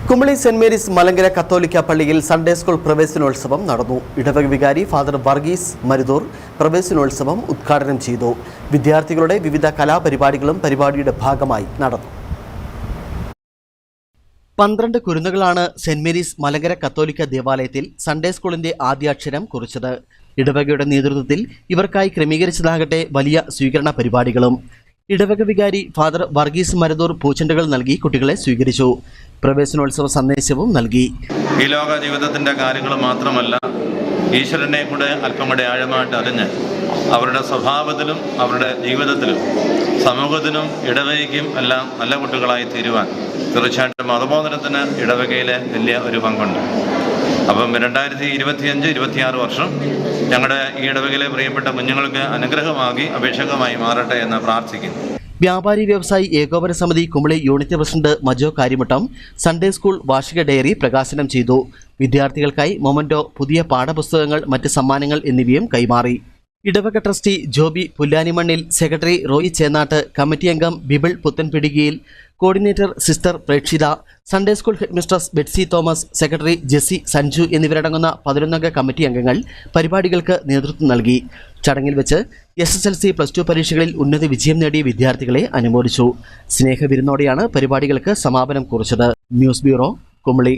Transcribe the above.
Kumily saint Mary's Malankara കത്തോലിക്ക പള്ളിയിൽ Sunday school പ്രവേശനോത്സവം നടന്നു. ഇടവക വികാരി ഫാദർ വർഗീസ് മരുതൂർ പ്രവേശനോത്സവം ഉദ്ഘാടനം ചെയ്തു. വിദ്യാർത്ഥികളുടെ വിവിധ കലാപരിപാടികളും പരിപാടിയുടെ ഭാഗമായി നടന്നു. 12 കുരുന്നുകളാണ് സെന്റ് മേരീസ് മലങ്കര കത്തോലിക്ക ദേവാലയത്തിൽ സൺഡേ സ്കൂളിന്റെ ആദ്യാക്ഷരം കുറിച്ചത്. ഇടവകയുടെ നേതൃത്വത്തിൽ ഇവർക്കായി ക്രമീകരിച്ചതാകട്ടെ വലിയ സ്വീകരണ പരിപാടികളും. ഇടവക വികാരി ഫാദർ വർഗീസ് മരുതൂർ പൂച്ചെണ്ടുകൾ നൽകി കുട്ടികളെ സ്വീകരിച്ചു. പ്രവേശനോത്സവ സന്ദേശവും നൽകി. ഈ ലോക ജീവിതത്തിൻ്റെ കാര്യങ്ങൾ മാത്രമല്ല, ഈശ്വരനെ കൂടെ അല്പം കൂടെ ആഴമായിട്ട് അറിഞ്ഞ് അവരുടെ സ്വഭാവത്തിലും അവരുടെ ജീവിതത്തിലും സമൂഹത്തിനും ഇടവകയ്ക്കും എല്ലാം നല്ല കുട്ടികളായി തീരുവാൻ തീർച്ചയായിട്ടും മതബോധനത്തിന് ഇടവകയിലെ വലിയ ഒരു പങ്കുണ്ട്. അപ്പം 2025-26 വർഷം ഞങ്ങളുടെ ഈ ഇടവകയിലെ പ്രിയപ്പെട്ട കുഞ്ഞുങ്ങൾക്ക് അനുഗ്രഹമാക്കി അഭിഷേകമായി മാറട്ടെ എന്ന് പ്രാർത്ഥിക്കുന്നു. വ്യാപാരി വ്യവസായി ഏകോപന സമിതി Kumily unit president Majo Karyamuttam Sunday school വാർഷിക ഡയറി പ്രകാശനം ചെയ്തു. വിദ്യാർത്ഥികൾക്കായി മൊമന്റോ, പുതിയ പാഠപുസ്തകങ്ങൾ, മറ്റ് സമ്മാനങ്ങൾ എന്നിവയും കൈമാറി. ഇടവക trustee Joby Pullanimannil, secretary Roy Chennattu, committee അംഗം Bibil Puthenpidikayil, coordinator sister Prekshitha, Sunday school headmistress Betsy Thomas, secretary Jessy Sanju എന്നിവരടങ്ങുന്ന 11 കമ്മിറ്റി അംഗങ്ങൾ പരിപാടികൾക്ക് നേതൃത്വം നൽകി. ചടങ്ങിൽ വെച്ച് SSLC+2 പരീക്ഷകളിൽ ഉന്നത വിജയം നേടിയ വിദ്യാർത്ഥികളെ അനുമോദിച്ചു. സ്നേഹവിരുന്നോടെയാണ് പരിപാടികൾക്ക് സമാപനം കുറിച്ചത്. News bureau, Kumily.